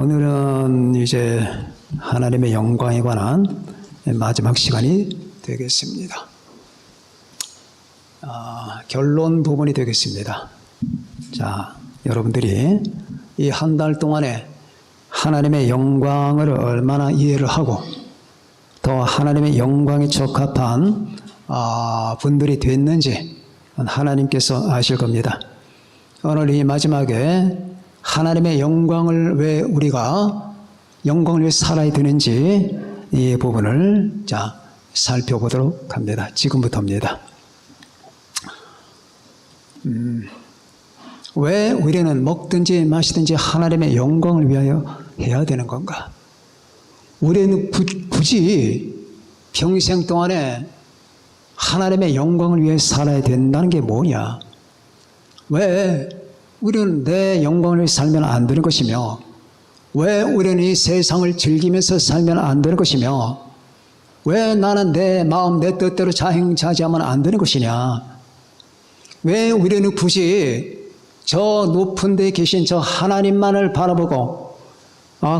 오늘은 이제 하나님의 영광에 관한 마지막 시간이 되겠습니다. 결론 부분이 되겠습니다. 자, 여러분들이 이 한 달 동안에 하나님의 영광을 얼마나 이해를 하고 더 하나님의 영광에 적합한 분들이 됐는지 하나님께서 아실 겁니다. 오늘 이 마지막에 하나님의 영광을 왜 우리가 영광을 왜 살아야 되는지 이 부분을 살펴보도록 합니다. 지금부터입니다. 왜 우리는 먹든지 마시든지 하나님의 영광을 위하여 해야 되는 건가? 우리는 굳이 평생 동안에 하나님의 영광을 위해 살아야 된다는 게 뭐냐? 왜 우리는 내 영광을 위해 살면 안 되는 것이며, 왜 우리는 이 세상을 즐기면서 살면 안 되는 것이며, 왜 나는 내 마음 내 뜻대로 자행자지하면 안 되는 것이냐? 왜 우리는 굳이 저 높은 데 계신 저 하나님만을 바라보고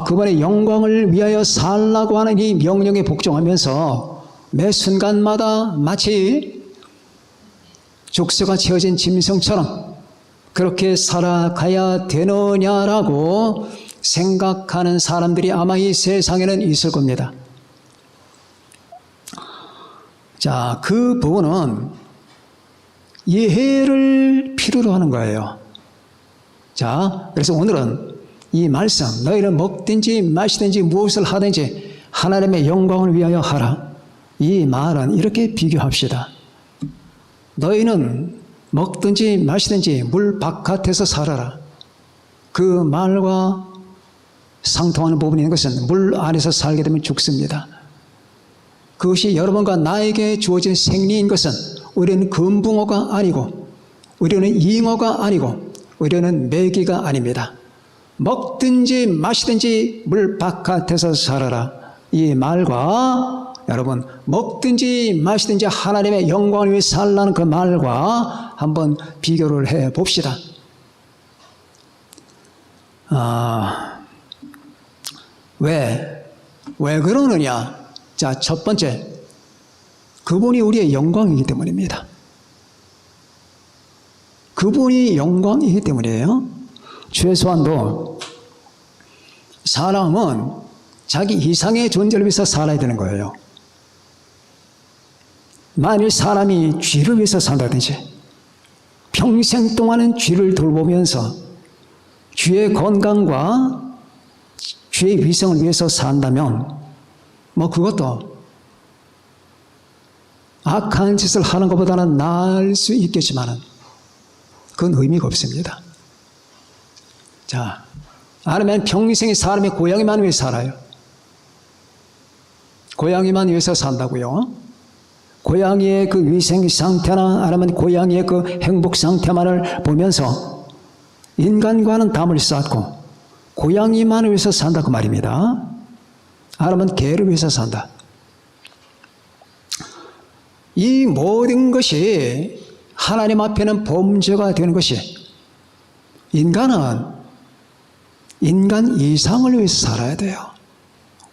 그분의 영광을 위하여 살라고 하는 이 명령에 복종하면서 매 순간마다 마치 족쇄가 채워진 짐승처럼 그렇게 살아가야 되느냐라고 생각하는 사람들이 아마 이 세상에는 있을 겁니다. 자, 그 부분은 이해를 필요로 하는 거예요. 자, 그래서 오늘은 이 말씀, 너희는 먹든지 마시든지 무엇을 하든지 하나님의 영광을 위하여 하라. 이 말은 이렇게 비교합시다. 너희는 먹든지 마시든지 물 바깥에서 살아라. 그 말과 상통하는 부분이 있는 것은 물 안에서 살게 되면 죽습니다. 그것이 여러분과 나에게 주어진 생리인 것은 우리는 금붕어가 아니고 우리는 잉어가 아니고 우리는 메기가 아닙니다. 먹든지 마시든지 물 바깥에서 살아라. 이 말과 여러분 먹든지 마시든지 하나님의 영광을 위해 살라는 그 말과 한번 비교를 해 봅시다. 왜 그러느냐? 자, 첫 번째, 그분이 우리의 영광이기 때문입니다. 그분이 영광이기 때문이에요. 최소한도 사람은 자기 이상의 존재를 위해서 살아야 되는 거예요. 만일 사람이 죄를 위해서 산다든지 평생 동안은 죄를 돌보면서 죄의 건강과 죄의 위생을 위해서 산다면 그것도 악한 짓을 하는 것보다는 나을 수 있겠지만 그건 의미가 없습니다. 자, 아니면 평생이 사람이 고양이만 위해 살아요. 고양이만 위해서 산다고요. 고양이의 그 위생 상태나 아니면 고양이의 그 행복 상태만을 보면서 인간과는 담을 쌓고 고양이만 위해서 산다 그 말입니다. 아니면 개를 위해서 산다. 이 모든 것이 하나님 앞에는 범죄가 되는 것이, 인간은 인간 이상을 위해서 살아야 돼요.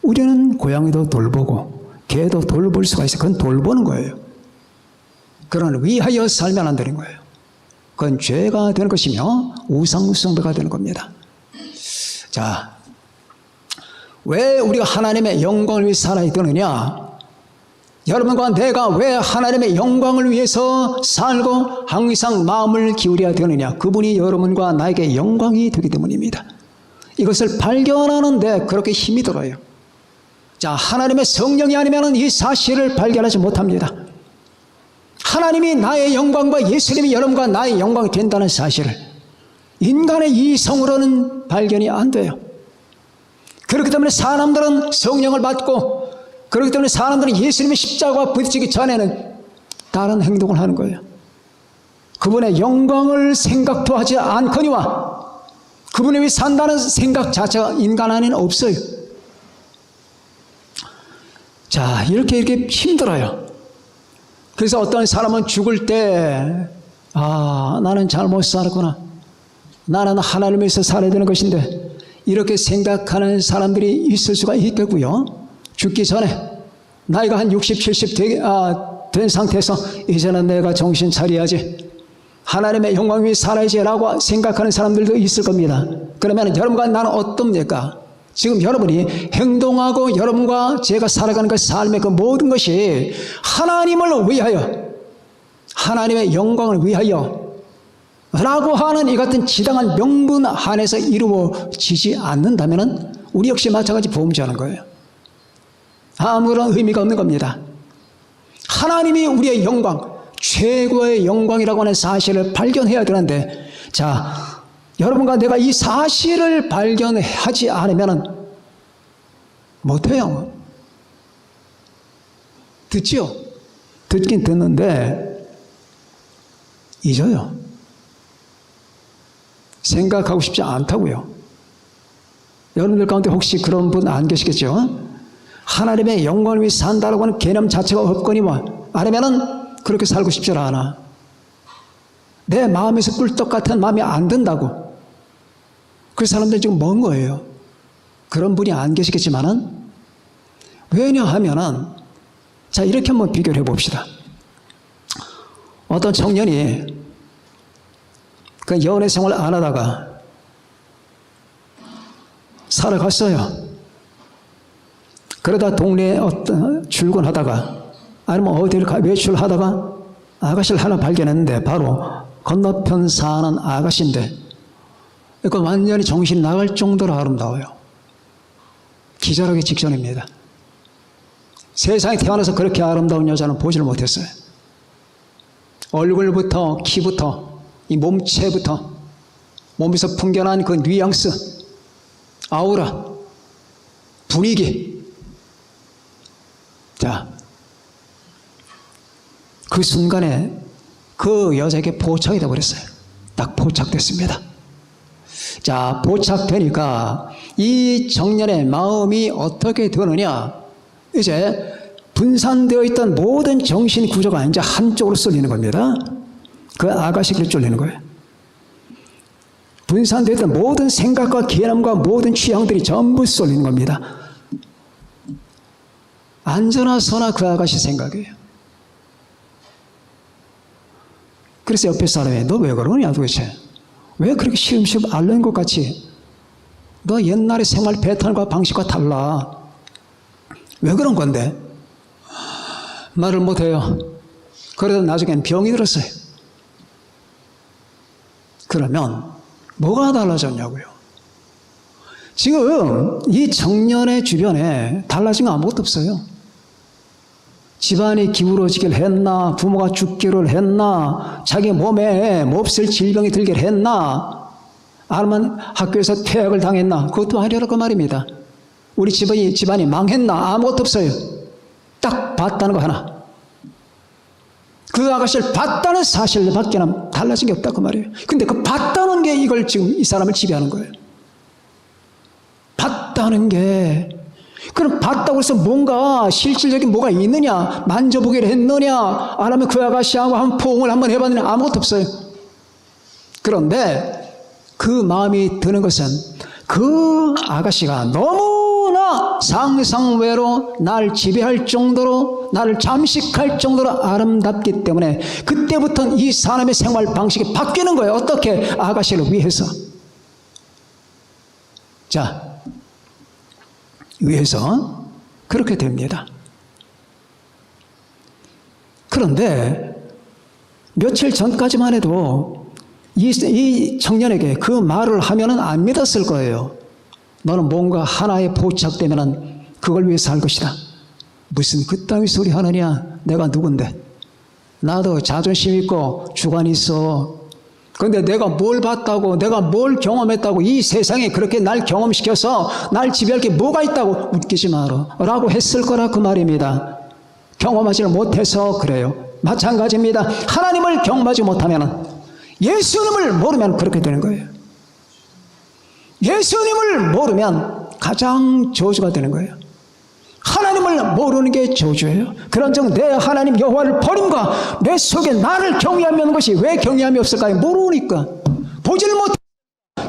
우리는 고양이도 돌보고 개도 돌볼 수가 있어요. 그건 돌보는 거예요. 그러나 위하여 살면 안 되는 거예요. 그건 죄가 되는 것이며 우상숭배가 되는 겁니다. 자, 왜 우리가 하나님의 영광을 위해 살아야 되느냐? 여러분과 내가 왜 하나님의 영광을 위해서 살고 항상 마음을 기울여야 되느냐? 그분이 여러분과 나에게 영광이 되기 때문입니다. 이것을 발견하는데 그렇게 힘이 들어요. 자, 하나님의 성령이 아니면 이 사실을 발견하지 못합니다. 하나님이 나의 영광과 예수님이 여러분과 나의 영광이 된다는 사실을 인간의 이성으로는 발견이 안 돼요. 그렇기 때문에 사람들은 성령을 받고, 그렇기 때문에 사람들은 예수님의 십자가와 부딪히기 전에는 다른 행동을 하는 거예요. 그분의 영광을 생각도 하지 않거니와 그분이 왜 산다는 생각 자체가 인간 안에는 없어요. 자, 이렇게 힘들어요. 그래서 어떤 사람은 죽을 때 나는 잘못 살았구나. 나는 하나님을 위해서 살아야 되는 것인데 이렇게 생각하는 사람들이 있을 수가 있겠고요. 죽기 전에 나이가 한 60, 70 된 상태에서 이제는 내가 정신 차려야지, 하나님의 영광 위에 살아야지 라고 생각하는 사람들도 있을 겁니다. 그러면 여러분과 나는 어떻습니까? 지금 여러분이 행동하고 여러분과 제가 살아가는 그 삶의 그 모든 것이 하나님을 위하여, 하나님의 영광을 위하여 라고 하는 이 같은 지당한 명분 안에서 이루어지지 않는다면 우리 역시 마찬가지 범죄하는 거예요. 아무런 의미가 없는 겁니다. 하나님이 우리의 영광, 최고의 영광이라고 하는 사실을 발견해야 되는데, 자, 여러분과 내가 이 사실을 발견하지 않으면 못해요. 듣지요? 듣긴 듣는데 잊어요. 생각하고 싶지 않다고요. 여러분들 가운데 혹시 그런 분 안 계시겠죠? 하나님의 영광을 위해 산다라고 하는 개념 자체가 없거니와 아니면은 그렇게 살고 싶지 않아. 내 마음에서 꿀떡 같은 마음이 안 든다고. 그 사람들이 지금 먼 거예요. 그런 분이 안 계시겠지만은, 왜냐하면은, 자, 이렇게 한번 비교를 해봅시다. 어떤 청년이 그 연애 생활 안 하다가 살아갔어요. 그러다 동네에 출근하다가 아니면 어디를 외출하다가 아가씨를 하나 발견했는데 바로 건너편 사는 아가씨인데 이거 완전히 정신이 나갈 정도로 아름다워요. 기절하기 직전입니다. 세상에 태어나서 그렇게 아름다운 여자는 보지를 못했어요. 얼굴부터 키부터 이 몸체부터 몸에서 풍겨난 그 뉘앙스, 아우라, 분위기. 자, 그 순간에 그 여자에게 포착이 되어버렸어요. 딱 포착됐습니다. 자, 포착되니까 이 청년의 마음이 어떻게 되느냐, 이제 분산되어 있던 모든 정신 구조가 이제 한쪽으로 쏠리는 겁니다. 그 아가씨를 쫄리는 거예요. 분산되어 있던 모든 생각과 개념과 모든 취향들이 전부 쏠리는 겁니다. 앉으나 서나 그 아가씨 생각이에요. 그래서 옆에 사람이 너 왜 그러냐 도대체. 왜 그렇게 시음시음 앓는 것 같이. 너 옛날의 생활 패턴과 방식과 달라. 왜 그런 건데? 말을 못해요. 그러다 나중엔 병이 들었어요. 그러면 뭐가 달라졌냐고요. 지금 이 청년의 주변에 달라진 거 아무것도 없어요. 집안이 기울어지길 했나, 부모가 죽기를 했나, 자기 몸에 몹쓸 질병이 들길 했나, 아니면 학교에서 퇴학을 당했나, 그것도 아니라고 말입니다. 우리 집안이 망했나, 아무것도 없어요. 딱 봤다는 거 하나. 그 아가씨를 봤다는 사실밖에는 달라진 게 없다 그 말이에요. 근데 그 봤다는 게 이걸 지금 이 사람을 지배하는 거예요. 봤다는 게, 그럼 봤다고 해서 뭔가 실질적인 뭐가 있느냐, 만져보기를 했느냐, 아니면 그 아가씨하고 한 포옹을 한번 해봤느냐, 아무것도 없어요. 그런데 그 마음이 드는 것은 그 아가씨가 너무나 상상외로 날 지배할 정도로, 나를 잠식할 정도로 아름답기 때문에 그때부터 이 사람의 생활 방식이 바뀌는 거예요. 어떻게? 아가씨를 위해서. 자, 위해서 그렇게 됩니다. 그런데 며칠 전까지만 해도 이 청년에게 그 말을 하면은 안 믿었을 거예요. 너는 뭔가 하나에 포착되면은 그걸 위해서 할 것이다. 무슨 그따위 소리 하느냐. 내가 누군데. 나도 자존심 있고 주관이 있어. 그런데 내가 뭘 봤다고, 내가 뭘 경험했다고, 이 세상에 그렇게 날 경험시켜서 날 지배할 게 뭐가 있다고. 웃기지 마라 라고 했을 거라 그 말입니다. 경험하지를 못해서 그래요. 마찬가지입니다. 하나님을 경험하지 못하면, 예수님을 모르면 그렇게 되는 거예요. 예수님을 모르면 가장 저주가 되는 거예요. 하나님을 모르는 게 저주예요. 그런즉 내 하나님 여호와를 버림과 내 속에 나를 경외함이 없는 것이 왜 경외함이 없을까요? 모르니까. 보지를 못,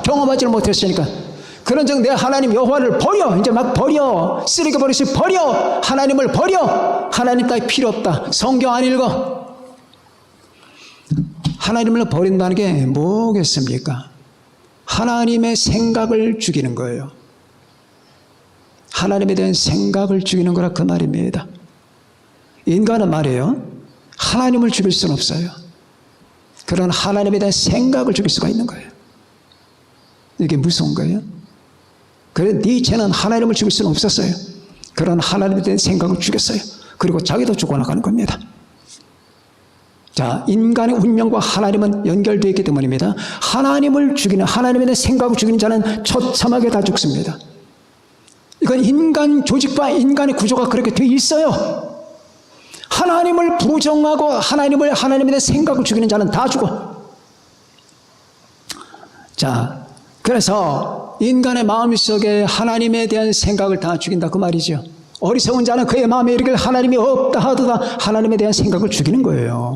경험하지를 못했으니까. 그런 즉 내 하나님 여호와를 버려. 이제 막 버려. 쓰레기 버릇이 버려. 하나님을 버려. 하나님 따위 필요 없다. 성경 안 읽어. 하나님을 버린다는 게 뭐겠습니까? 하나님의 생각을 죽이는 거예요. 하나님에 대한 생각을 죽이는 거라 그 말입니다. 인간은 말이에요. 하나님을 죽일 수는 없어요. 그런 하나님에 대한 생각을 죽일 수가 있는 거예요. 이게 무서운 거예요. 그래 니체는 하나님을 죽일 수는 없었어요. 그런 하나님에 대한 생각을 죽였어요. 그리고 자기도 죽어나가는 겁니다. 자, 인간의 운명과 하나님은 연결되어 있기 때문입니다. 하나님을 죽이는, 하나님에 대한 생각을 죽이는 자는 처참하게 다 죽습니다. 이건 인간 조직과 인간의 구조가 그렇게 되어 있어요. 하나님을 부정하고 하나님에 대한 생각을 죽이는 자는 다 죽어. 자, 그래서 인간의 마음속에 하나님에 대한 생각을 다 죽인다 그 말이죠. 어리석은 자는 그의 마음에 이르기를 하나님이 없다 하도다. 하나님에 대한 생각을 죽이는 거예요.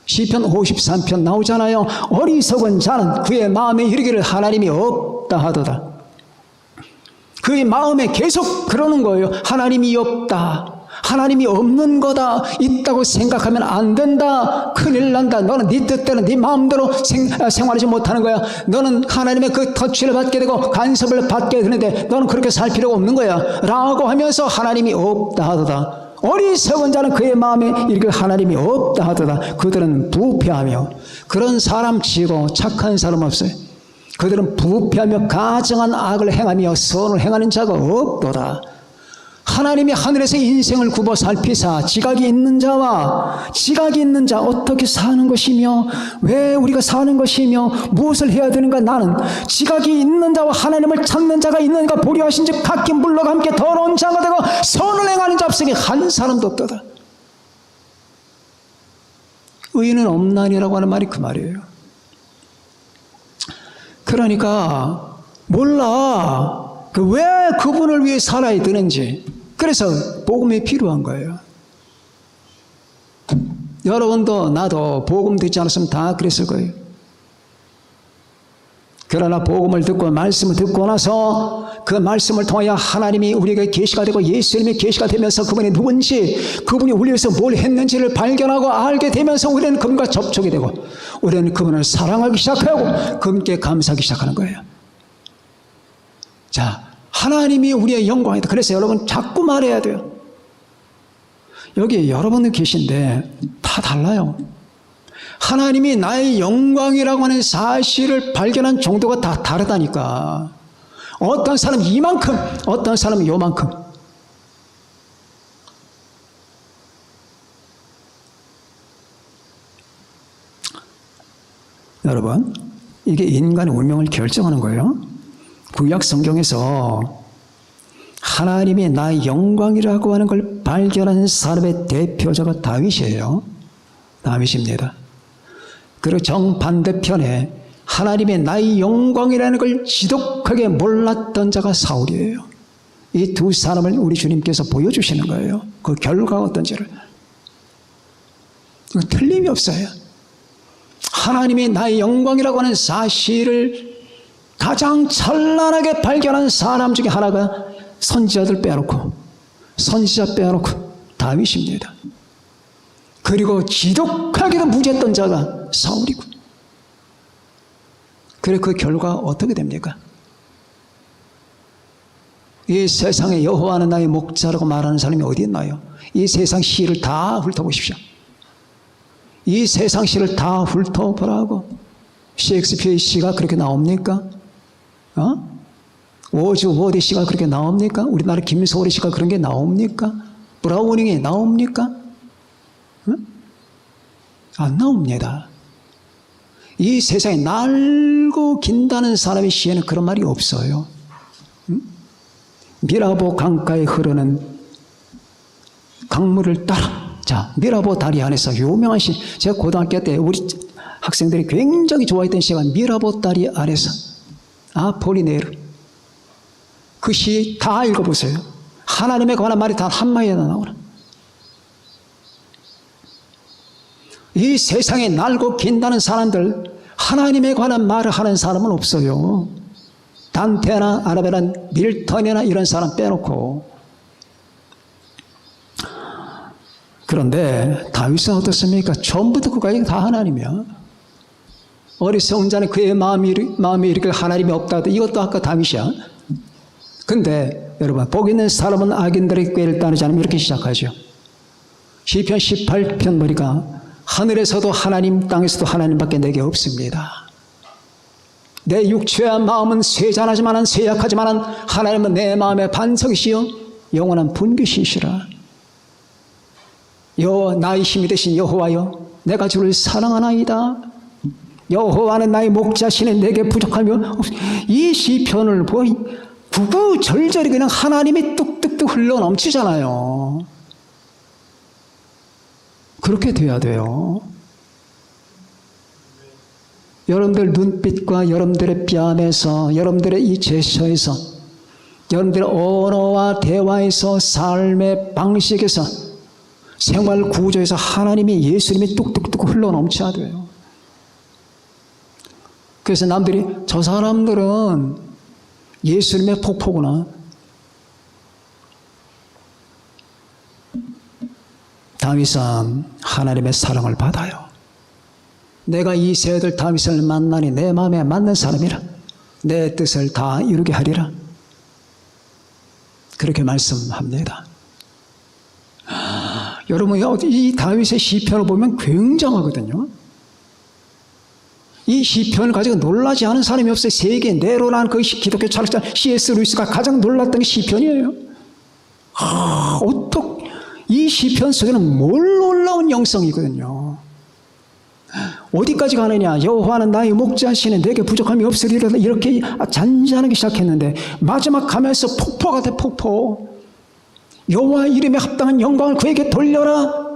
시편 53편 나오잖아요. 어리석은 자는 그의 마음에 이르기를 하나님이 없다 하도다. 그의 마음에 계속 그러는 거예요. 하나님이 없다. 하나님이 없는 거다. 있다고 생각하면 안 된다. 큰일 난다. 너는 네 뜻대로 네 마음대로 생활하지 못하는 거야. 너는 하나님의 그 터치를 받게 되고 간섭을 받게 되는데 너는 그렇게 살 필요가 없는 거야 라고 하면서 하나님이 없다 하도다. 어리석은 자는 그의 마음에 이르기를 하나님이 없다 하도다. 그들은 부패하며, 그런 사람 치고 착한 사람 없어요. 그들은 부패하며 가증한 악을 행하며 선을 행하는 자가 없도다. 하나님이 하늘에서 인생을 굽어 살피사 지각이 있는 자와 지각이 있는 자 어떻게 사는 것이며 왜 우리가 사는 것이며 무엇을 해야 되는가. 나는 지각이 있는 자와 하나님을 찾는 자가 있는가 보려 하신즉 각기 물러가 함께 더러운 자가 되고 선을 행하는 자 없으니 한 사람도 없도다. 의인은 없나니라고 하는 말이 그 말이에요. 그러니까 몰라. 왜 그분을 위해 살아야 되는지. 그래서 복음이 필요한 거예요. 여러분도 나도 복음 듣지 않았으면 다 그랬을 거예요. 그러나 복음을 듣고 말씀을 듣고 나서 그 말씀을 통하여 하나님이 우리에게 계시가 되고 예수님이 계시가 되면서 그분이 누군지, 그분이 우리 위해서 뭘 했는지를 발견하고 알게 되면서 우리는 그분과 접촉이 되고 우리는 그분을 사랑하기 시작하고 그분께 감사하기 시작하는 거예요. 자, 하나님이 우리의 영광이다. 그래서 여러분 자꾸 말해야 돼요. 여기 여러분들 계신데 다 달라요. 하나님이 나의 영광이라고 하는 사실을 발견한 정도가 다 다르다니까. 어떤 사람은 이만큼, 어떤 사람은 요만큼. 여러분, 이게 인간의 운명을 결정하는 거예요. 구약 성경에서 하나님이 나의 영광이라고 하는 걸 발견한 사람의 대표자가 다윗이에요. 다윗입니다. 그리고 정반대편에 하나님의 나의 영광이라는 걸 지독하게 몰랐던 자가 사울이에요. 이 두 사람을 우리 주님께서 보여주시는 거예요. 그 결과가 어떤지를. 이거 틀림이 없어요. 하나님이 나의 영광이라고 하는 사실을 가장 찬란하게 발견한 사람 중에 하나가 선지자들 빼놓고, 선지자 빼놓고 다윗입니다. 그리고 지독하게도 무죄했던 자가 사울이고. 그래 그 결과 어떻게 됩니까? 이 세상에 여호와는 나의 목자라고 말하는 사람이 어디 있나요? 이 세상 시를 다 훑어보십시오. 이 세상 시를 다 훑어보라고. 셰익스피어의 시가 그렇게 나옵니까? 워즈워드 시가 그렇게 나옵니까? 우리나라 김소월의 시가 그런 게 나옵니까? 브라우닝이 나옵니까? 안 나옵니다. 이 세상에 날고 긴다는 사람의 시에는 그런 말이 없어요. 미라보 강가에 흐르는 강물을 따라. 자, 미라보 다리 안에서 유명한 시. 제가 고등학교 때 우리 학생들이 굉장히 좋아했던 시가 미라보 다리 안에서. 아폴리네르. 그 시 다 읽어보세요. 하나님에 관한 말이 단 한마디나 나오나. 이 세상에 날고 긴다는 사람들, 하나님에 관한 말을 하는 사람은 없어요. 단테나 아라벨란 밀턴이나 이런 사람 빼놓고. 그런데 다윗은 어떻습니까? 처음부터 끝까지 다 하나님이야. 어리석은 자는 그의 마음이 이렇게 하나님이 없다 하도 이것도 아까 다윗이야. 근데 여러분, 복 있는 사람은 악인들의 꾀를 따르지 않으면 이렇게 시작하죠. 시편 18편 보니까 하늘에서도 하나님, 땅에서도 하나님밖에 내게 없습니다. 내 육체와 마음은 쇠잔하지만은 쇠약하지만은 하나님은 내 마음의 반석이시요 영원한 분깃이시라. 나의 힘이 되신 여호와여, 내가 주를 사랑하나이다. 여호와는 나의 목자시니 내게 부족하며. 이 시편을 구구절절히 그냥 하나님이 뚝뚝뚝 흘러 넘치잖아요. 그렇게 돼야 돼요. 여러분들 눈빛과 여러분들의 뺨에서, 여러분들의 이 제스처에서, 여러분들의 언어와 대화에서, 삶의 방식에서, 생활 구조에서 하나님이, 예수님이 뚝뚝뚝 흘러 넘쳐야 돼요. 그래서 남들이 저 사람들은 예수님의 폭포구나. 다윗은 하나님의 사랑을 받아요. 내가 이 새들 다윗을 만나니 내 마음에 맞는 사람이라. 내 뜻을 다 이루게 하리라. 그렇게 말씀합니다. 여러분, 이 다윗의 시편을 보면 굉장하거든요. 이 시편을 가지고 놀라지 않은 사람이 없어요. 세계 내로라는 그 기독교 철학자 C.S. 루이스가 가장 놀랐던 게 시편이에요. 이 시편 속에는 뭘 놀라운 영성이거든요. 어디까지 가느냐? 여호와는 나의 목자시니 내게 부족함이 없으리라. 이렇게 잔잔하게 시작했는데 마지막 가면서 폭포 같아, 폭포. 여호와 이름에 합당한 영광을 그에게 돌려라.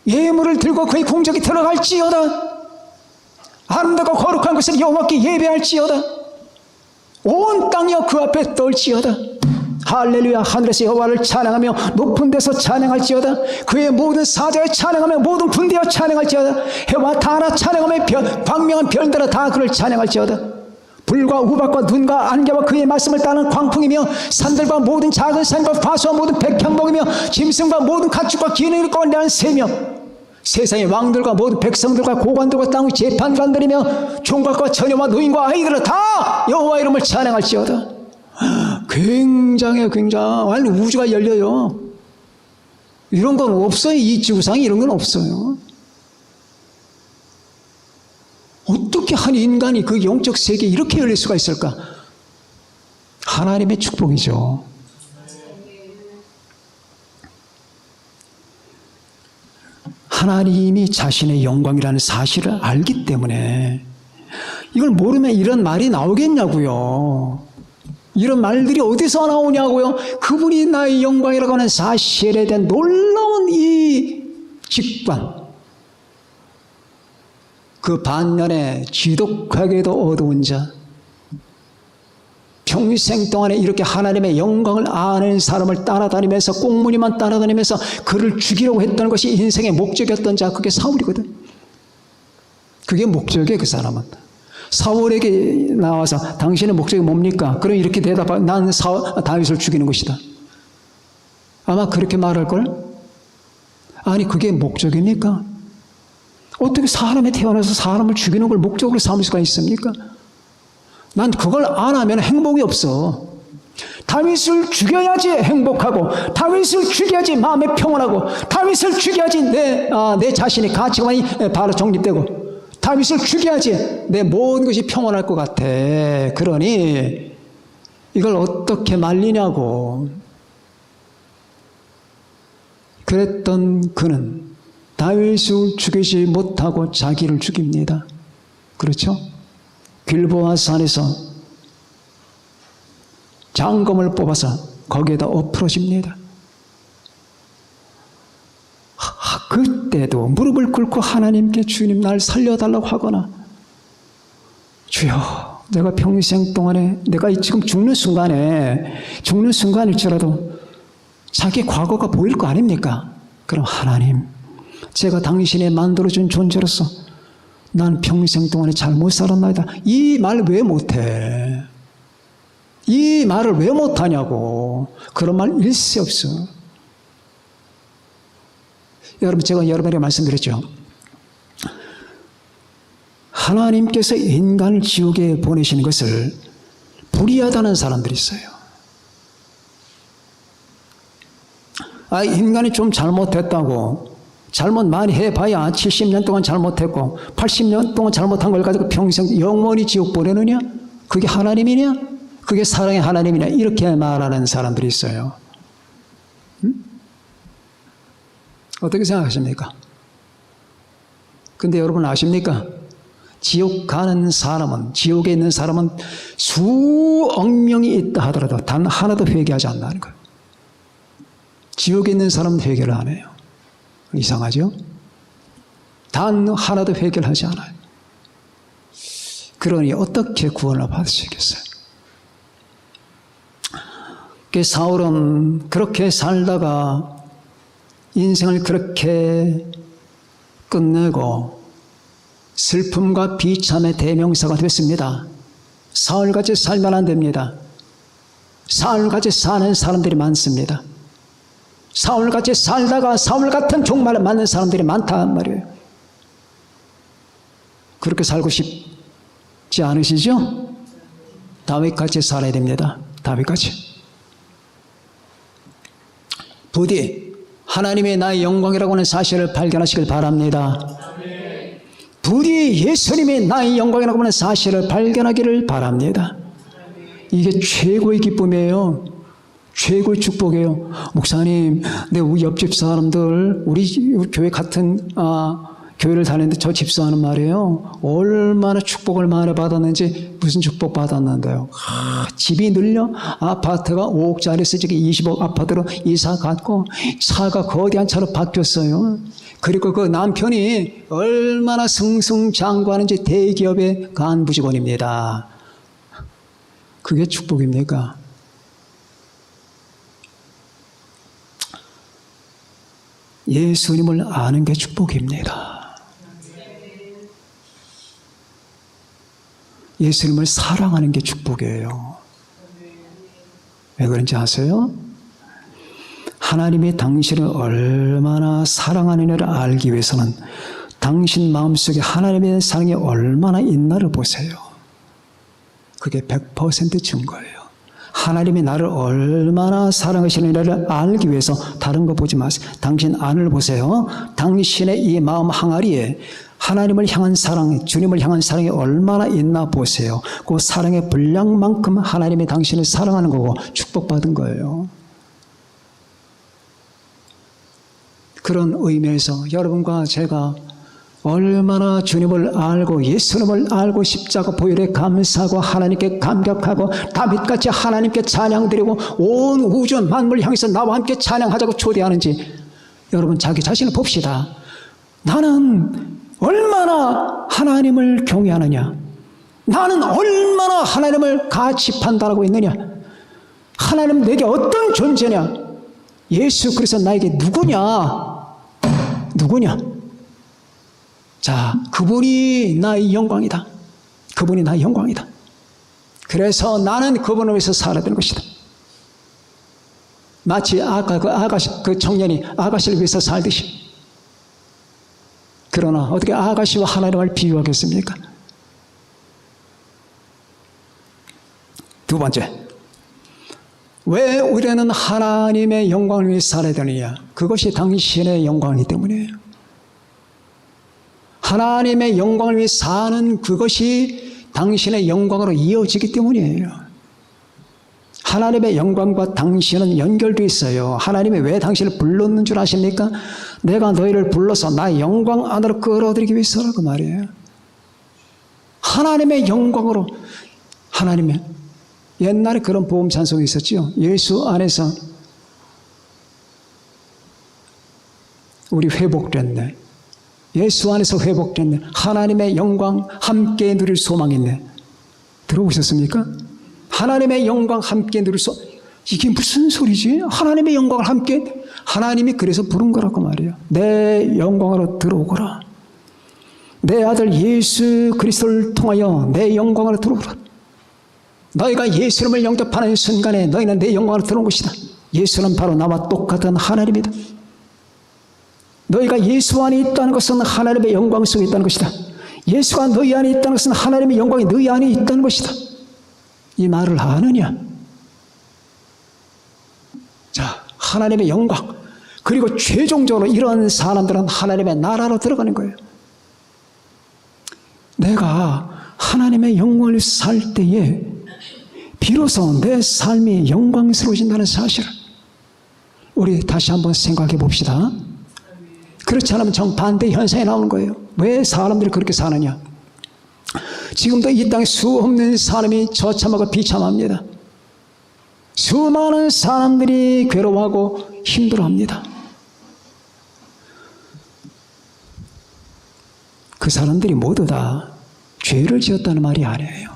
예물을 들고 그의 궁정에 들어갈지어다. 아름답고 거룩한 것을 여호와께 예배할지어다. 온 땅이여 그 앞에 떨지어다. 할렐루야. 하늘에서 여호와를 찬양하며 높은 데서 찬양할지어다. 그의 모든 사자에 찬양하며 모든 군대여 찬양할지어다. 해와 달아 찬양하며 광명한 별들아 다 그를 찬양할지어다. 불과 우박과 눈과 안개와 그의 말씀을 따르는 광풍이며 산들과 모든 작은 산과 파수와 모든 백향목이며 짐승과 모든 가축과 기능을 꼰대한 새며 세상의 왕들과 모든 백성들과 고관들과 땅의 재판관들이며 총각과 처녀와 노인과 아이들은 다 여호와 이름을 찬양할지어다. 굉장해요. 굉장히 우주가 열려요. 이런 건 없어요. 이 지구상에 이런 건 없어요. 어떻게 한 인간이 그 영적 세계에 이렇게 열릴 수가 있을까? 하나님의 축복이죠. 하나님이 자신의 영광이라는 사실을 알기 때문에 이걸 모르면 이런 말이 나오겠냐고요. 이런 말들이 어디서 나오냐고요. 그분이 나의 영광이라고 하는 사실에 대한 놀라운 이 직관, 그 반면에 지독하게도 어두운 자, 평생 동안에 이렇게 하나님의 영광을 아는 사람을 따라다니면서 꽁무니만 따라다니면서 그를 죽이려고 했던 것이 인생의 목적이었던 자, 그게 사울이거든. 그게 목적이에요. 그 사람은 사울에게 나와서 당신의 목적이 뭡니까? 그럼 이렇게 대답하고 나는 다윗을 죽이는 것이다. 아마 그렇게 말할걸? 아니 그게 목적입니까? 어떻게 사람이 태어나서 사람을 죽이는 걸 목적으로 삼을 수가 있습니까? 난 그걸 안 하면 행복이 없어. 다윗을 죽여야지 행복하고, 다윗을 죽여야지 마음이 평온하고, 다윗을 죽여야지 내 자신의 가치관이 바로 정립되고, 다윗을 죽여야지 내 모든 것이 평온할 것 같아. 그러니 이걸 어떻게 말리냐고. 그랬던 그는 다윗을 죽이지 못하고 자기를 죽입니다. 그렇죠? 길보아 산에서 장검을 뽑아서 거기에다 엎으러집니다. 그때도 무릎을 꿇고 하나님께 주님 날 살려달라고 하거나, 주여 내가 평생 동안에 내가 지금 죽는 순간일지라도 자기 과거가 보일 거 아닙니까? 그럼 하나님, 제가 당신의 만들어준 존재로서 난 평생 동안에 잘못 살았나이다. 이 말 왜 못해? 이 말을 왜 못하냐고. 그런 말 일세 없어. 여러분, 제가 여러분에게 말씀드렸죠. 하나님께서 인간을 지옥에 보내시는 것을 불의하다는 사람들이 있어요. 인간이 좀 잘못했다고, 잘못 많이 해봐야 70년 동안 잘못했고 80년 동안 잘못한 걸 가지고 평생 영원히 지옥 보내느냐? 그게 하나님이냐? 그게 사랑의 하나님이냐? 이렇게 말하는 사람들이 있어요. 어떻게 생각하십니까? 근데 여러분 아십니까? 지옥 가는 사람은, 지옥에 있는 사람은 수억 명이 있다 하더라도 단 하나도 회개하지 않는다는 거예요. 지옥에 있는 사람은 회개를 안 해요. 이상하죠? 단 하나도 회개를 하지 않아요. 그러니 어떻게 구원을 받을 수 있겠어요? 사울은 그렇게 살다가 인생을 그렇게 끝내고 슬픔과 비참의 대명사가 됐습니다. 사울같이 살면 안 됩니다. 사울같이 사는 사람들이 많습니다. 사울같이 살다가 사울 같은 종말을 맞는 사람들이 많단 말이에요. 그렇게 살고 싶지 않으시죠? 다윗같이 살아야 됩니다. 다윗같이. 부디 하나님의 나의 영광이라고 하는 사실을 발견하시길 바랍니다. 부디 예수님의 나의 영광이라고 하는 사실을 발견하기를 바랍니다. 이게 최고의 기쁨이에요. 최고의 축복이에요. 목사님, 내 옆집 사람들, 우리 교회 같은 교회를 다니는데 저 집사하는 말이에요. 얼마나 축복을 많이 받았는지. 무슨 축복 받았는데요. 집이 늘려 아파트가 5억짜리 쓰지 20억 아파트로 이사 갔고 차가 거대한 차로 바뀌었어요. 그리고 그 남편이 얼마나 승승장구하는지 대기업의 간부 직원입니다. 그게 축복입니까? 예수님을 아는 게 축복입니다. 예수님을 사랑하는 게 축복이에요. 왜 그런지 아세요? 하나님이 당신을 얼마나 사랑하느냐를 알기 위해서는 당신 마음속에 하나님의 사랑이 얼마나 있나를 보세요. 그게 100% 증거예요. 하나님이 나를 얼마나 사랑하시느냐를 알기 위해서 다른 거 보지 마세요. 당신 안을 보세요. 당신의 이 마음 항아리에 하나님을 향한 사랑, 주님을 향한 사랑이 얼마나 있나 보세요. 그 사랑의 분량만큼 하나님이 당신을 사랑하는 거고 축복받은 거예요. 그런 의미에서 여러분과 제가 얼마나 주님을 알고 예수님을 알고 십자가 보혈에 감사하고 하나님께 감격하고 다윗같이 하나님께 찬양드리고 온 우주 만물을 향해서 나와 함께 찬양하자고 초대하는지 여러분 자기 자신을 봅시다. 나는 얼마나 하나님을 경외하느냐? 나는 얼마나 하나님을 가치 판단하고 있느냐? 하나님 내게 어떤 존재냐? 예수 그리스도 나에게 누구냐? 누구냐? 자, 그분이 나의 영광이다. 그분이 나의 영광이다. 그래서 나는 그분을 위해서 살아야 되는 것이다. 마치 아까 그 청년이 아가씨를 위해서 살듯이. 그러나 어떻게 아가씨와 하나님을 비유하겠습니까? 두 번째, 왜 우리는 하나님의 영광을 위해 살아야 되느냐? 그것이 당신의 영광이기 때문이에요. 하나님의 영광을 위해 사는 그것이 당신의 영광으로 이어지기 때문이에요. 하나님의 영광과 당신은 연결되어 있어요. 하나님이 왜 당신을 불렀는 줄 아십니까? 내가 너희를 불러서 나의 영광 안으로 끌어들이기 위해서라고 말이에요. 하나님의 영광으로, 하나님의 옛날에 그런 보험 찬송이 있었죠. 예수 안에서 우리 회복됐네. 예수 안에서 회복됐네. 하나님의 영광 함께 누릴 소망이 있네. 들어보셨습니까? 하나님의 영광 함께 누릴 이게 무슨 소리지? 하나님의 영광을 함께, 하나님이 그래서 부른 거라고 말이에요. 내 영광으로 들어오거라. 내 아들 예수 그리스도를 통하여 내 영광으로 들어오라. 너희가 예수님을 영접하는 순간에 너희는 내 영광을 들어온 것이다. 예수는 바로 나와 똑같은 하나님이다. 너희가 예수 안에 있다는 것은 하나님의 영광 속에 있다는 것이다. 예수가 너희 안에 있다는 것은 하나님의 영광이 너희 안에 있다는 것이다. 이 말을 아느냐? 자, 하나님의 영광. 그리고 최종적으로 이런 사람들은 하나님의 나라로 들어가는 거예요. 내가 하나님의 영광을 살 때에 비로소 내 삶이 영광스러워진다는 사실을 우리 다시 한번 생각해 봅시다. 그렇지 않으면 정반대 현상이 나오는 거예요. 왜 사람들이 그렇게 사느냐? 지금도 이 땅에 수없는 사람이 처참하고 비참합니다. 수많은 사람들이 괴로워하고 힘들어합니다. 그 사람들이 모두 다 죄를 지었다는 말이 아니에요.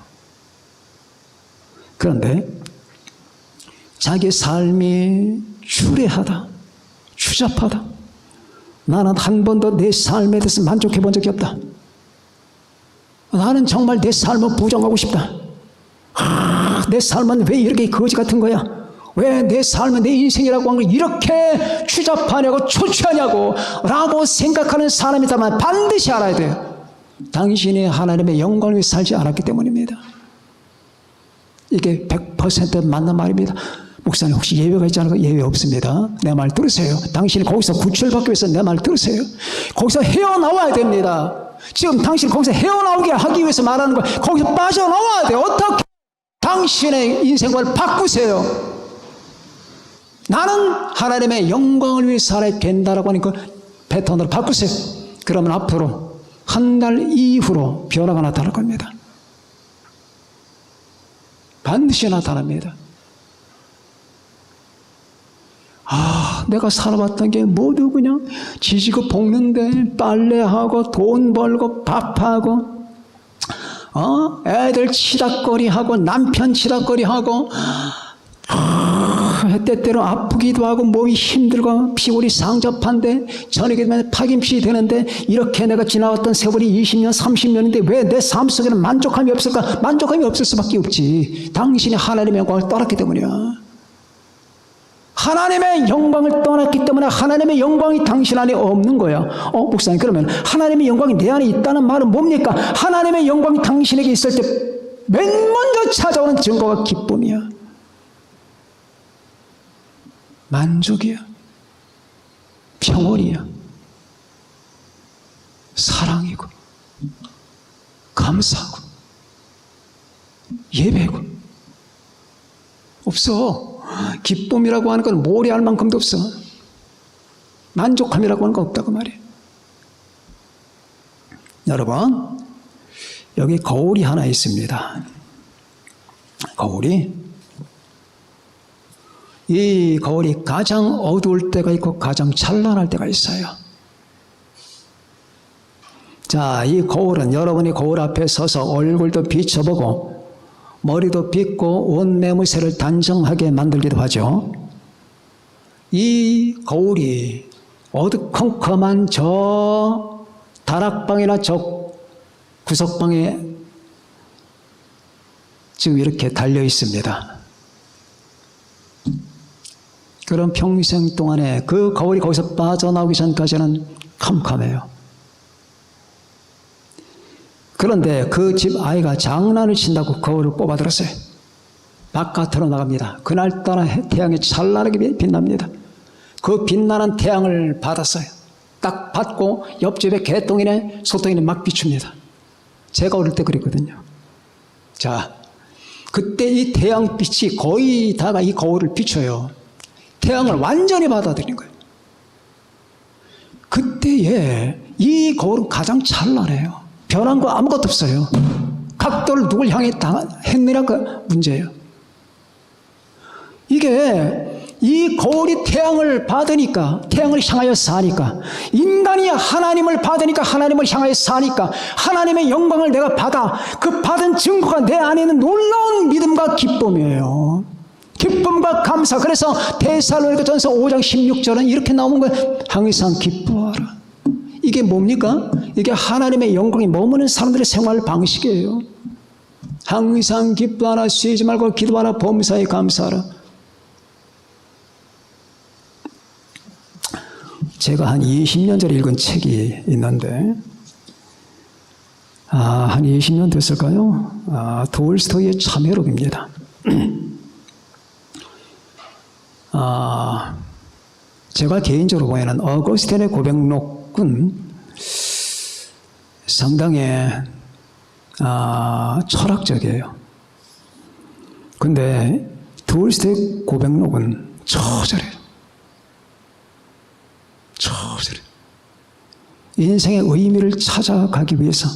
그런데 자기 삶이 추레하다, 추잡하다. 나는 한 번도 내 삶에 대해서 만족해 본 적이 없다. 나는 정말 내 삶을 부정하고 싶다. 내 삶은 왜 이렇게 거지 같은 거야? 왜 내 삶은 내 인생이라고 하는 걸 이렇게 추잡하냐고 초췌하냐고 라고 생각하는 사람이다만 반드시 알아야 돼요. 당신이 하나님의 영광을 위해 살지 않았기 때문입니다. 이게 100% 맞는 말입니다. 목사님 혹시 예외가 있지 않을까? 예외 없습니다. 내 말 들으세요. 당신이 거기서 구출받기 위해서 내 말 들으세요. 거기서 헤어나와야 됩니다. 지금 당신이 거기서 헤어나오게 하기 위해서 말하는 거예요. 거기서 빠져나와야 돼요. 어떻게 당신의 인생을 바꾸세요. 나는 하나님의 영광을 위해 살아야 된다라고 하는 그 패턴으로 바꾸세요. 그러면 앞으로 한 달 이후로 변화가 나타날 겁니다. 반드시 나타납니다. 내가 살아봤던 게 모두 그냥 지지고 볶는데 빨래하고 돈 벌고 밥하고 애들 치닥거리하고 남편 치닥거리하고 때때로 아프기도 하고 몸이 힘들고 피골이 상접한데 저녁에 되면 파김치 되는데 이렇게 내가 지나왔던 세월이 20년 30년인데 왜 내 삶 속에는 만족함이 없을까? 만족함이 없을 수밖에 없지. 당신이 하나님의 영광을 떠났기 때문이야. 하나님의 영광을 떠났기 때문에 하나님의 영광이 당신 안에 없는 거야. 목사님 그러면 하나님의 영광이 내 안에 있다는 말은 뭡니까? 하나님의 영광이 당신에게 있을 때 맨 먼저 찾아오는 증거가 기쁨이야. 만족이야. 평온이야. 사랑이고 감사하고 예배고 없어. 기쁨이라고 하는 건 모래알 만큼도 없어. 만족함이라고 하는 건 없다고 말이에요. 여러분 여기 거울이 하나 있습니다. 거울이 이 거울이 가장 어두울 때가 있고 가장 찬란할 때가 있어요. 자, 이 거울은 여러분이 거울 앞에 서서 얼굴도 비춰보고 머리도 빗고 온 매무새를 단정하게 만들기도 하죠. 이 거울이 어두컴컴한 저 다락방이나 저 구석방에 지금 이렇게 달려 있습니다. 그럼 평생 동안에 그 거울이 거기서 빠져나오기 전까지는 캄캄해요. 그런데 그 집 아이가 장난을 친다고 거울을 뽑아들었어요. 바깥으로 나갑니다. 그날따라 태양이 찬란하게 빛납니다. 그 빛나는 태양을 받았어요. 딱 받고 옆집에 개똥이네 소똥이네 막 비춥니다. 제가 어릴 때 그랬거든요. 자, 그때 이 태양빛이 거의 다가 이 거울을 비춰요. 태양을 완전히 받아들인 거예요. 그때에 이 거울은 가장 찬란해요. 변한 거 아무것도 없어요. 각도를 누굴 향해 했느냐가 문제예요. 이게 이 거울이 태양을 받으니까 태양을 향하여 사니까 인간이 하나님을 받으니까 하나님을 향하여 사니까 하나님의 영광을 내가 받아 그 받은 증거가 내 안에 있는 놀라운 믿음과 기쁨이에요. 기쁨과 감사. 그래서 데살로니가전서 5장 16절은 이렇게 나오는 거예요. 항상 기뻐하라. 이게 뭡니까? 이게 하나님의 영광이 머무는 사람들의 생활 방식이에요. 항상 기뻐하라, 쉬지 말고 기도하라, 범사에 감사하라. 제가 한 20년 전에 읽은 책이 있는데, 한 20년 됐을까요? 돌스토이의 참회록입니다. 제가 개인적으로 보기에는 어거스틴의 고백록은 상당히 철학적이에요. 근데 돌스토이의 고백록은 처절해요. 처절해요. 인생의 의미를 찾아가기 위해서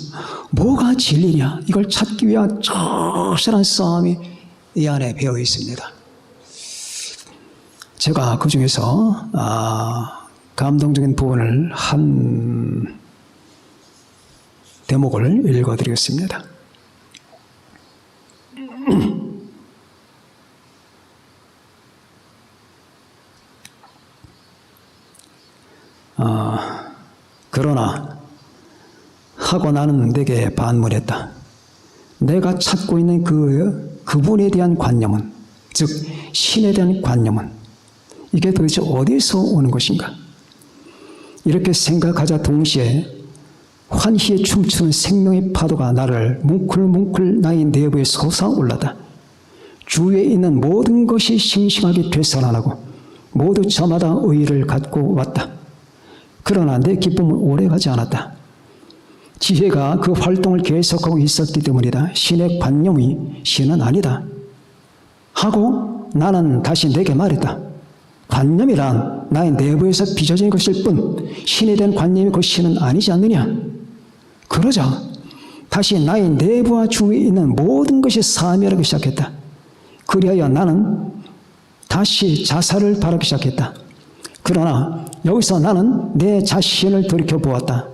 뭐가 진리냐, 이걸 찾기 위한 처절한 싸움이 이 안에 배어 있습니다. 제가 그 중에서 감동적인 부분을 한 대목을 읽어드리겠습니다. 그러나 하고 나는 내게 반문했다. 내가 찾고 있는 그분에 대한 관념은, 즉 신에 대한 관념은 이게 도대체 어디서 오는 것인가? 이렇게 생각하자 동시에 환희에 춤추는 생명의 파도가 나를 뭉클뭉클 나의 내부에 솟아올라다. 주위에 있는 모든 것이 싱싱하게 되살아나고 모두 저마다 의의를 갖고 왔다. 그러나 내 기쁨은 오래가지 않았다. 지혜가 그 활동을 계속하고 있었기 때문이다. 신의 관념이 신은 아니다. 하고 나는 다시 내게 말했다. 관념이란 나의 내부에서 빚어진 것일 뿐 신에 대한 관념이 그 신은 아니지 않느냐. 그러자 다시 나의 내부와 주위에 있는 모든 것이 사멸하기 시작했다. 그리하여 나는 다시 자살을 바라기 시작했다. 그러나 여기서 나는 내 자신을 돌이켜보았다.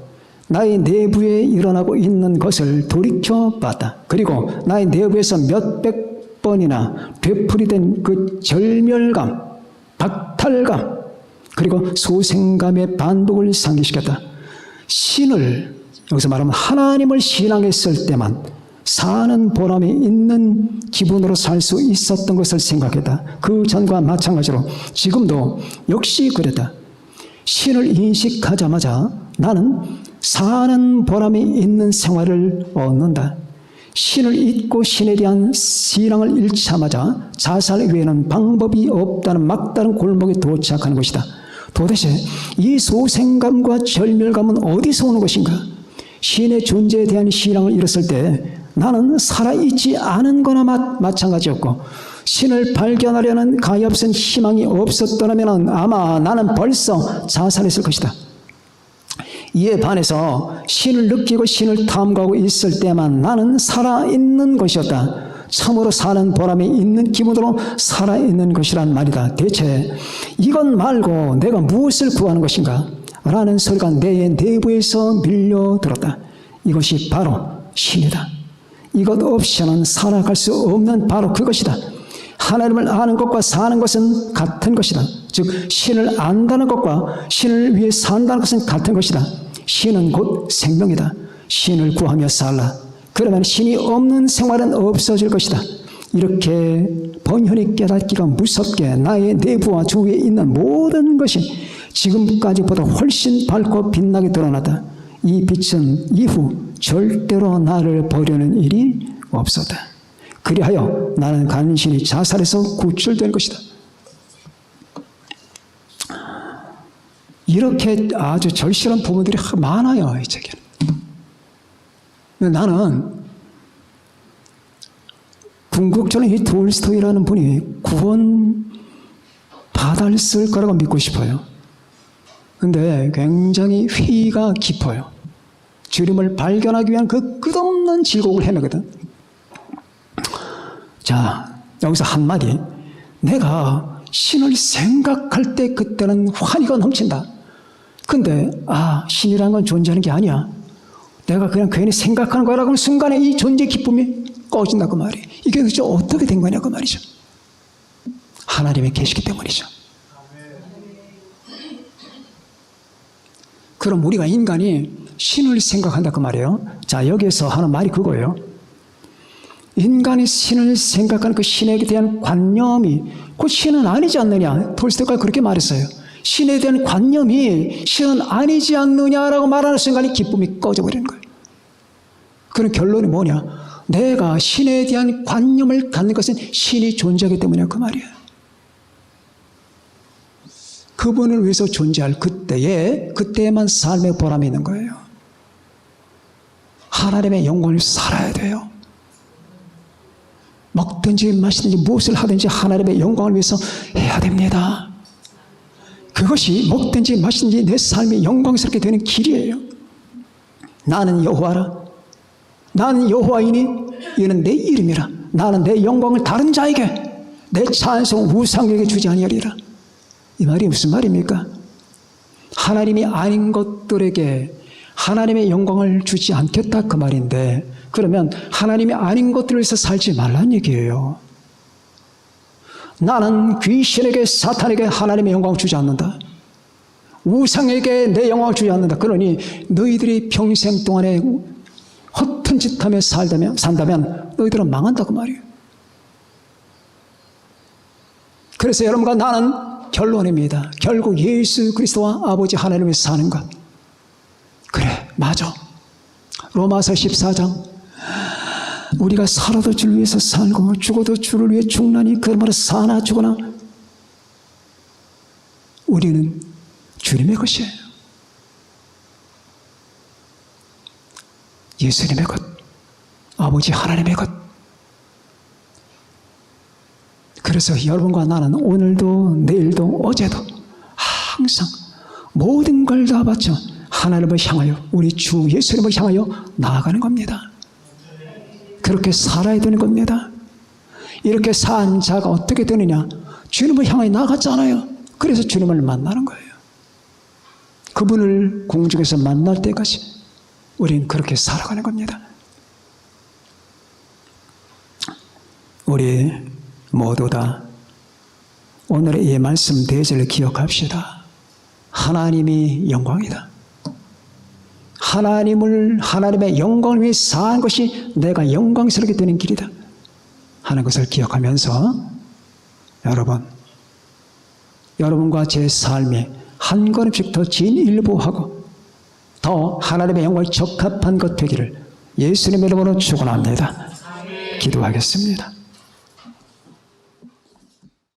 나의 내부에 일어나고 있는 것을 돌이켜봤다. 그리고 나의 내부에서 몇백 번이나 되풀이된 그 절멸감, 박탈감, 그리고 소생감의 반복을 상기시켰다. 신을, 여기서 말하면 하나님을 신앙했을 때만 사는 보람이 있는 기분으로 살 수 있었던 것을 생각했다. 그 전과 마찬가지로 지금도 역시 그랬다. 신을 인식하자마자 나는 사는 보람이 있는 생활을 얻는다. 신을 잊고 신에 대한 신앙을 잃자마자 자살 외에는 방법이 없다는 막다른 골목에 도착하는 것이다. 도대체 이 소생감과 절멸감은 어디서 오는 것인가? 신의 존재에 대한 신앙을 잃었을 때 나는 살아있지 않은 거나 마찬가지였고, 신을 발견하려는 가엾은 희망이 없었더라면 아마 나는 벌써 자살했을 것이다. 이에 반해서 신을 느끼고 신을 탐구하고 있을 때만 나는 살아있는 것이었다. 참으로 사는 보람이 있는 기분으로 살아있는 것이란 말이다. 대체 이것 말고 내가 무엇을 구하는 것인가? 라는 소리가 내 내부에서 밀려들었다. 이것이 바로 신이다. 이것 없이는 살아갈 수 없는 바로 그것이다. 하나님을 아는 것과 사는 것은 같은 것이다. 즉 신을 안다는 것과 신을 위해 산다는 것은 같은 것이다. 신은 곧 생명이다. 신을 구하며 살라. 그러면 신이 없는 생활은 없어질 것이다. 이렇게 번연히 깨닫기가 무섭게 나의 내부와 주위에 있는 모든 것이 지금까지보다 훨씬 밝고 빛나게 드러났다. 이 빛은 이후 절대로 나를 버리는 일이 없었다. 그리하여 나는 간신히 자살해서 구출된 것이다. 이렇게 아주 절실한 부분들이 많아요, 이 책에는. 나는 궁극적으로 이 돌스토이라는 분이 구원 받았을 거라고 믿고 싶어요. 근데 굉장히 회의가 깊어요. 주님을 발견하기 위한 그 끝없는 질곡을 헤매거든. 자, 여기서 한마디. 내가 신을 생각할 때 그때는 환희가 넘친다. 근데 신이라는 건 존재하는 게 아니야. 내가 그냥 괜히 생각하는 거라고 하면 순간에 이 존재 기쁨이 꺼진다고 말이에요. 이게 도대체 어떻게 된 거냐고 말이죠. 하나님의 계시기 때문이죠. 그럼 우리가 인간이 신을 생각한다 그 말이에요. 자, 여기에서 하는 말이 그거예요. 인간이 신을 생각하는 그 신에 대한 관념이 그 신은 아니지 않느냐. 톨스토이가 그렇게 말했어요. 신에 대한 관념이 신은 아니지 않느냐라고 말하는 순간에 기쁨이 꺼져버리는 거예요. 그런 결론이 뭐냐? 내가 신에 대한 관념을 갖는 것은 신이 존재하기 때문이야 그 말이에요. 그분을 위해서 존재할 그때에만 삶의 보람이 있는 거예요. 하나님의 영광을 살아야 돼요. 먹든지 마시든지 무엇을 하든지 하나님의 영광을 위해서 해야 됩니다. 그것이 먹든지 마시든지 내 삶이 영광스럽게 되는 길이에요. 나는 여호와라. 나는 여호와이니 이는 내 이름이라. 나는 내 영광을 다른 자에게 내 찬송을 우상에게 주지 아니하리라. 이 말이 무슨 말입니까? 하나님이 아닌 것들에게 하나님의 영광을 주지 않겠다 그 말인데, 그러면 하나님이 아닌 것들을 위해서 살지 말란 얘기예요. 나는 귀신에게 사탄에게 하나님의 영광을 주지 않는다. 우상에게 내 영광을 주지 않는다. 그러니 너희들이 평생 동안에 허튼 짓 하며 산다면 너희들은 망한다 그 말이에요. 그래서 여러분과 나는 결론입니다. 결국 예수 그리스도와 아버지 하나님을 사는 것. 그래, 맞아. 로마서 14장 우리가 살아도 주를 위해서 살고 죽어도 주를 위해 죽나니 그러므로 사나 죽으나 우리는 주님의 것이에요. 예수님의 것, 아버지 하나님의 것. 그래서 여러분과 나는 오늘도 내일도 어제도 항상 모든 걸 다 바쳐 하나님을 향하여 우리 주 예수님을 향하여 나아가는 겁니다. 그렇게 살아야 되는 겁니다. 이렇게 산 자가 어떻게 되느냐? 주님을 향하여 나아갔잖아요. 그래서 주님을 만나는 거예요. 그분을 공중에서 만날 때까지 우리는 그렇게 살아가는 겁니다. 우리 모두 다 오늘의 이 말씀 대절을 기억합시다. 하나님이 영광이다. 하나님의 영광을 위해 사는 것이 내가 영광스럽게 되는 길이다 하는 것을 기억하면서 여러분과 제 삶에 한 걸음씩 더 진일보하고 더 하나님의 영광에 적합한 것 되기를 예수님의 이름으로 축원합니다. 기도하겠습니다.